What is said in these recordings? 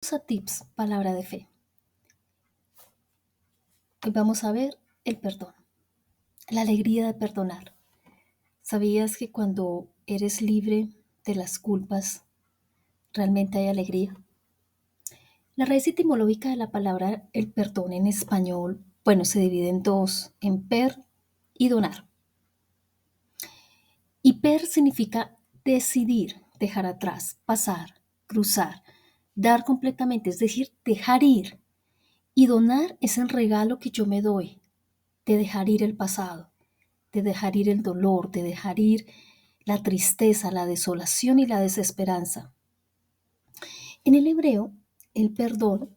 A Tips, palabra de fe. Hoy vamos a ver el perdón, la alegría de perdonar. ¿Sabías que cuando eres libre de las culpas, realmente hay alegría? La raíz etimológica de la palabra el perdón en español, se divide en dos, en per y donar. Y per significa decidir, dejar atrás, pasar, cruzar, dar completamente, es decir, dejar ir. Y donar es el regalo que yo me doy de dejar ir el pasado, de dejar ir el dolor, de dejar ir la tristeza, la desolación y la desesperanza. En el hebreo, el perdón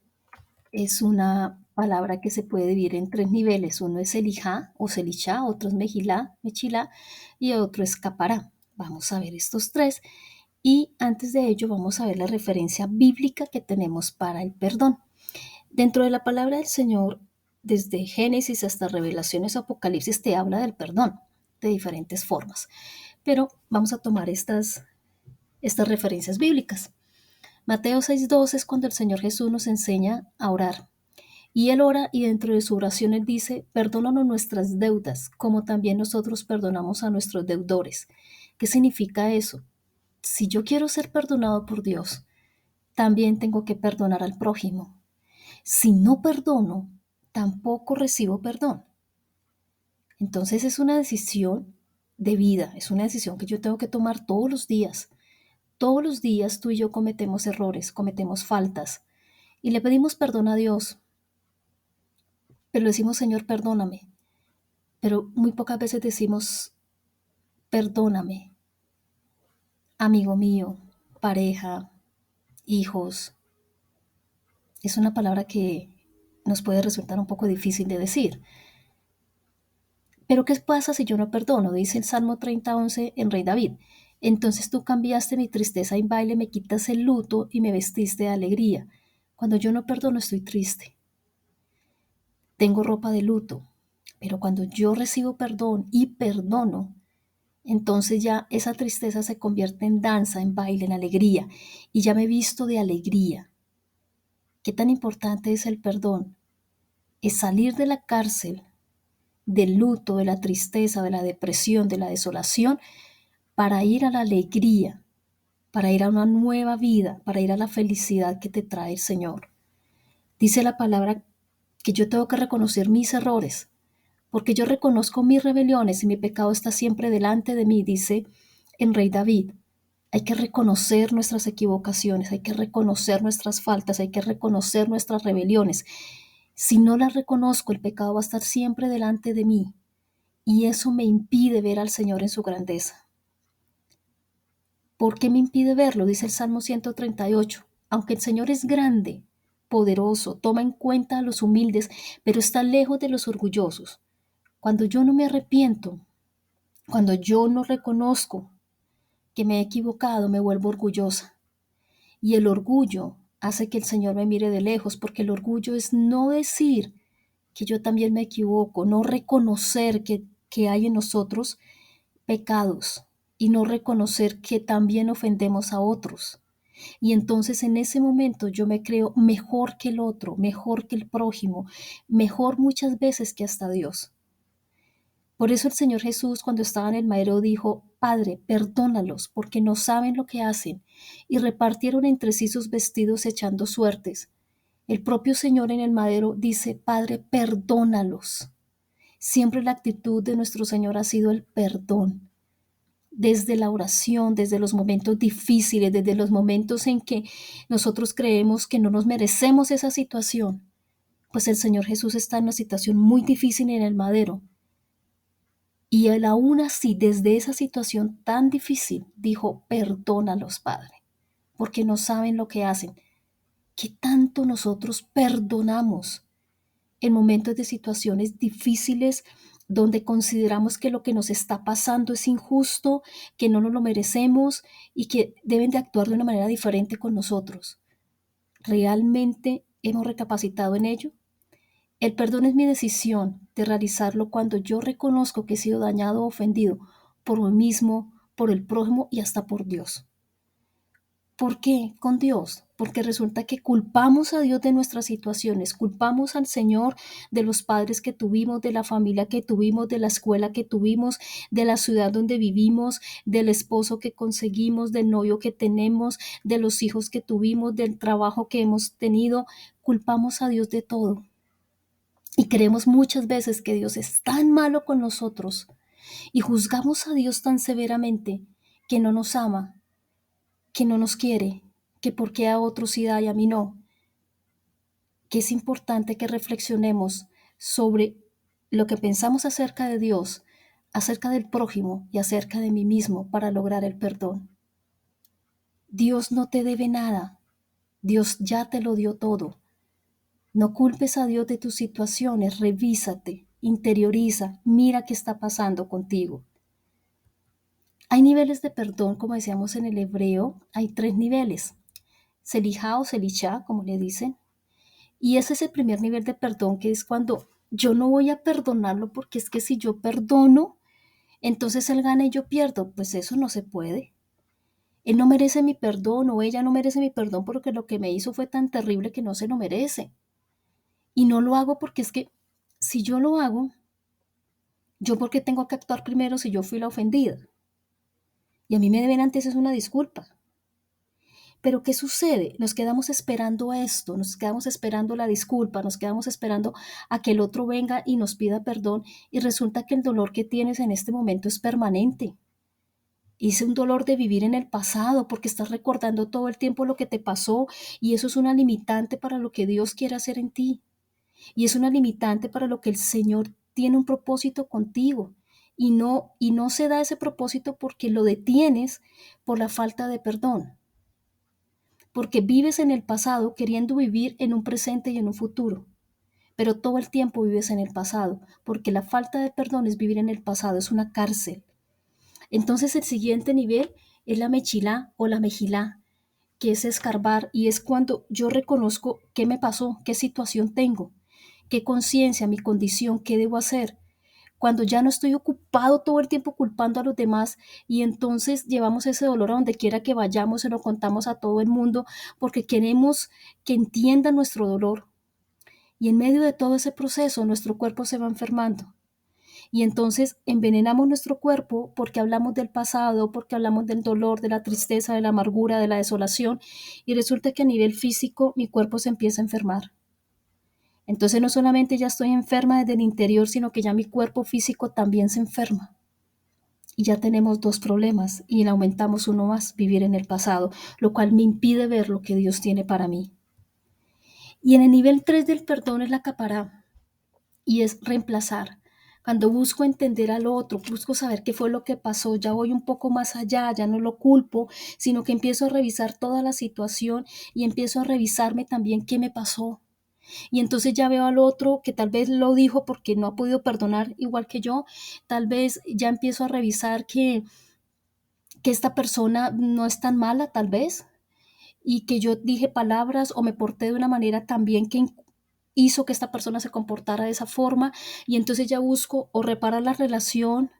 es una palabra que se puede dividir en tres niveles. Uno es elijá o selishá, otro es mejilá, mechilá y otro es capará. Vamos a ver estos tres y antes de ello vamos a ver la referencia bíblica que tenemos para el perdón. Dentro de la palabra del Señor, desde Génesis hasta Revelaciones, Apocalipsis, te habla del perdón de diferentes formas. Pero vamos a tomar estas referencias bíblicas. Mateo 6:2 es cuando el Señor Jesús nos enseña a orar. Y Él ora y dentro de su oración Él dice, perdónanos nuestras deudas, como también nosotros perdonamos a nuestros deudores. ¿Qué significa eso? Si yo quiero ser perdonado por Dios, también tengo que perdonar al prójimo. Si no perdono, tampoco recibo perdón. Entonces es una decisión de vida, es una decisión que yo tengo que tomar todos los días. Todos los días tú y yo cometemos errores, cometemos faltas y le pedimos perdón a Dios, pero le decimos, Señor, perdóname. Pero muy pocas veces decimos, perdóname, amigo mío, pareja, hijos. Es una palabra que nos puede resultar un poco difícil de decir. Pero ¿qué pasa si yo no perdono? Dice el Salmo 30:11 en Rey David. Entonces tú cambiaste mi tristeza en baile, me quitas el luto y me vestiste de alegría. Cuando yo no perdono estoy triste. Tengo ropa de luto. Pero cuando yo recibo perdón y perdono, entonces ya esa tristeza se convierte en danza, en baile, en alegría. Y ya me he visto de alegría. ¿Qué tan importante es el perdón? Es salir de la cárcel, del luto, de la tristeza, de la depresión, de la desolación, para ir a la alegría, para ir a una nueva vida, para ir a la felicidad que te trae el Señor. Dice la palabra que yo tengo que reconocer mis errores, porque yo reconozco mis rebeliones y mi pecado está siempre delante de mí, dice en Rey David. Hay que reconocer nuestras equivocaciones, hay que reconocer nuestras faltas, hay que reconocer nuestras rebeliones. Si no las reconozco, el pecado va a estar siempre delante de mí y eso me impide ver al Señor en su grandeza. ¿Por qué me impide verlo? Dice el Salmo 138. Aunque el Señor es grande, poderoso, toma en cuenta a los humildes, pero está lejos de los orgullosos. Cuando yo no me arrepiento, cuando yo no reconozco que me he equivocado, me vuelvo orgullosa. Y el orgullo hace que el Señor me mire de lejos, porque el orgullo es no decir que yo también me equivoco, no reconocer que hay en nosotros pecados y no reconocer que también ofendemos a otros. Y entonces en ese momento yo me creo mejor que el otro, mejor que el prójimo, mejor muchas veces que hasta Dios. Por eso el Señor Jesús cuando estaba en el madero dijo, Padre, perdónalos porque no saben lo que hacen. Y repartieron entre sí sus vestidos echando suertes. El propio Señor en el madero dice, Padre, perdónalos. Siempre la actitud de nuestro Señor ha sido el perdón. Desde la oración, desde los momentos difíciles, desde los momentos en que nosotros creemos que no nos merecemos esa situación, pues el Señor Jesús está en una situación muy difícil en el madero. Y él aún así, desde esa situación tan difícil, dijo, perdónalos, Padre, porque no saben lo que hacen. ¿Qué tanto nosotros perdonamos en momentos de situaciones difíciles donde consideramos que lo que nos está pasando es injusto, que no nos lo merecemos y que deben de actuar de una manera diferente con nosotros? ¿Realmente hemos recapacitado en ello? El perdón es mi decisión de realizarlo cuando yo reconozco que he sido dañado o ofendido por mí mismo, por el prójimo y hasta por Dios. ¿Por qué con Dios? porque resulta que culpamos a Dios de nuestras situaciones, culpamos al Señor de los padres que tuvimos, de la familia que tuvimos, de la escuela que tuvimos, de la ciudad donde vivimos, del esposo que conseguimos, del novio que tenemos, de los hijos que tuvimos, del trabajo que hemos tenido. Culpamos a Dios de todo. Y creemos muchas veces que Dios es tan malo con nosotros y juzgamos a Dios tan severamente que no nos ama, que no nos quiere, que por qué a otros sí da y a mí no, que es importante que reflexionemos sobre lo que pensamos acerca de Dios, acerca del prójimo y acerca de mí mismo para lograr el perdón. Dios no te debe nada, Dios ya te lo dio todo. No culpes a Dios de tus situaciones, revísate, interioriza, mira qué está pasando contigo. Hay niveles de perdón, como decíamos en el hebreo, hay 3 niveles, Selijá o Selichá, como le dicen, y ese es el primer nivel de perdón, que es cuando yo no voy a perdonarlo porque es que si yo perdono, entonces él gana y yo pierdo. Pues eso no se puede. Él no merece mi perdón o ella no merece mi perdón porque lo que me hizo fue tan terrible que no se lo merece. Y no lo hago porque es que si yo lo hago, yo porque tengo que actuar primero si yo fui la ofendida. Y a mí me deben antes es una disculpa. Pero ¿qué sucede? Nos quedamos esperando esto, nos quedamos esperando la disculpa, nos quedamos esperando a que el otro venga y nos pida perdón y resulta que el dolor que tienes en este momento es permanente. Y es un dolor de vivir en el pasado porque estás recordando todo el tiempo lo que te pasó y eso es una limitante para lo que Dios quiere hacer en ti. Y es una limitante para lo que el Señor tiene un propósito contigo. Y no se da ese propósito porque lo detienes por la falta de perdón, porque vives en el pasado queriendo vivir en un presente y en un futuro, pero todo el tiempo vives en el pasado, porque la falta de perdón es vivir en el pasado, es una cárcel. Entonces el siguiente nivel es la mechilá o la mejilá, que es escarbar y es cuando yo reconozco qué me pasó, qué situación tengo, qué conciencia, mi condición, qué debo hacer. Cuando ya no estoy ocupado todo el tiempo culpando a los demás y entonces llevamos ese dolor a donde quiera que vayamos, se lo contamos a todo el mundo porque queremos que entiendan nuestro dolor. Y en medio de todo ese proceso nuestro cuerpo se va enfermando. Y entonces envenenamos nuestro cuerpo porque hablamos del pasado, porque hablamos del dolor, de la tristeza, de la amargura, de la desolación. Y resulta que a nivel físico mi cuerpo se empieza a enfermar. Entonces no solamente ya estoy enferma desde el interior, sino que ya mi cuerpo físico también se enferma. Y ya tenemos 2 problemas y le aumentamos uno más, vivir en el pasado, lo cual me impide ver lo que Dios tiene para mí. Y en el nivel 3 del perdón es la capará y es reemplazar. Cuando busco entender al otro, busco saber qué fue lo que pasó, ya voy un poco más allá, ya no lo culpo, sino que empiezo a revisar toda la situación y empiezo a revisarme también qué me pasó. Y entonces ya veo al otro que tal vez lo dijo porque no ha podido perdonar igual que yo, tal vez ya empiezo a revisar que esta persona no es tan mala tal vez y que yo dije palabras o me porté de una manera también que hizo que esta persona se comportara de esa forma y entonces ya busco o reparar la relación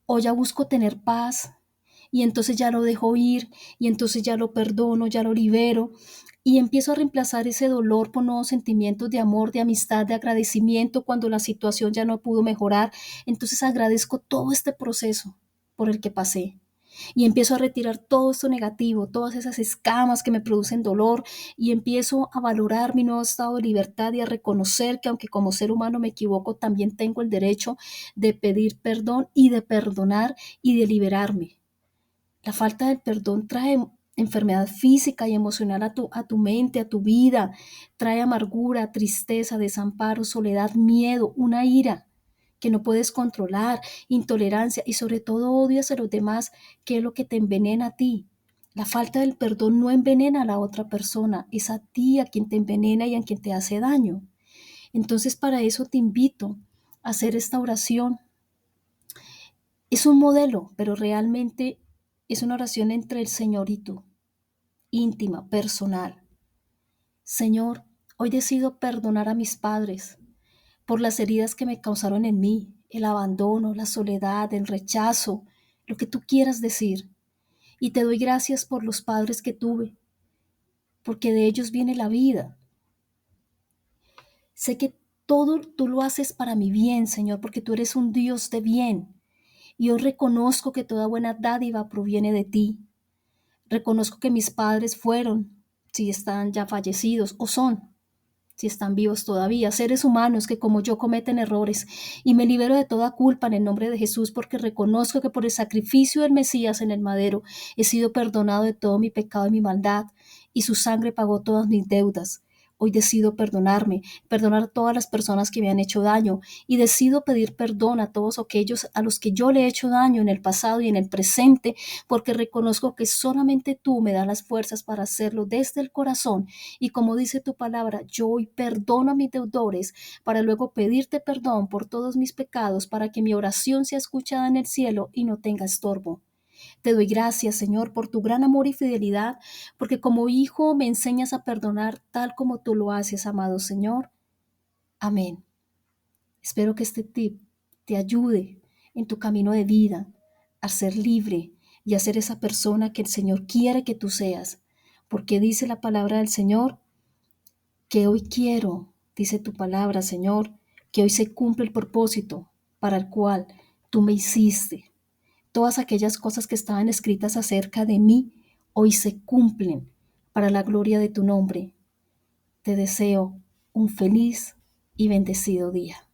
o ya busco tener paz y entonces ya lo dejo ir y entonces ya lo perdono, ya lo libero y empiezo a reemplazar ese dolor por nuevos sentimientos de amor, de amistad, de agradecimiento cuando la situación ya no pudo mejorar. Entonces agradezco todo este proceso por el que pasé y empiezo a retirar todo esto negativo, todas esas escamas que me producen dolor y empiezo a valorar mi nuevo estado de libertad y a reconocer que aunque como ser humano me equivoco, también tengo el derecho de pedir perdón y de perdonar y de liberarme. La falta de perdón trae enfermedad física y emocional a tu mente, a tu vida, trae amargura, tristeza, desamparo, soledad, miedo, una ira que no puedes controlar, intolerancia y sobre todo odio hacia los demás, que es lo que te envenena a ti. La falta del perdón no envenena a la otra persona, es a ti a quien te envenena y a quien te hace daño. Entonces para eso te invito a hacer esta oración. Es un modelo, pero realmente es una oración entre el Señor y tú, íntima, personal. Señor, hoy decido perdonar a mis padres por las heridas que me causaron en mí, el abandono, la soledad, el rechazo, lo que tú quieras decir. Y te doy gracias por los padres que tuve, porque de ellos viene la vida. Sé que todo tú lo haces para mi bien, Señor, porque tú eres un Dios de bien. Y yo reconozco que toda buena dádiva proviene de ti. Reconozco que mis padres fueron, si están ya fallecidos, o son, si están vivos todavía, seres humanos que como yo cometen errores, y me libero de toda culpa en el nombre de Jesús, porque reconozco que por el sacrificio del Mesías en el madero he sido perdonado de todo mi pecado y mi maldad, y su sangre pagó todas mis deudas. Hoy decido perdonarme, perdonar a todas las personas que me han hecho daño, y decido pedir perdón a todos aquellos a los que yo le he hecho daño en el pasado y en el presente, porque reconozco que solamente tú me das las fuerzas para hacerlo desde el corazón. Y como dice tu palabra, yo hoy perdono a mis deudores para luego pedirte perdón por todos mis pecados, para que mi oración sea escuchada en el cielo y no tenga estorbo. Te doy gracias, Señor, por tu gran amor y fidelidad, porque como hijo me enseñas a perdonar tal como tú lo haces, amado Señor. Amén. Espero que este tip te ayude en tu camino de vida a ser libre y a ser esa persona que el Señor quiere que tú seas, porque dice la palabra del Señor que hoy quiero, dice tu palabra, Señor, que hoy se cumple el propósito para el cual tú me hiciste. Todas aquellas cosas que estaban escritas acerca de mí, hoy se cumplen para la gloria de tu nombre. Te deseo un feliz y bendecido día.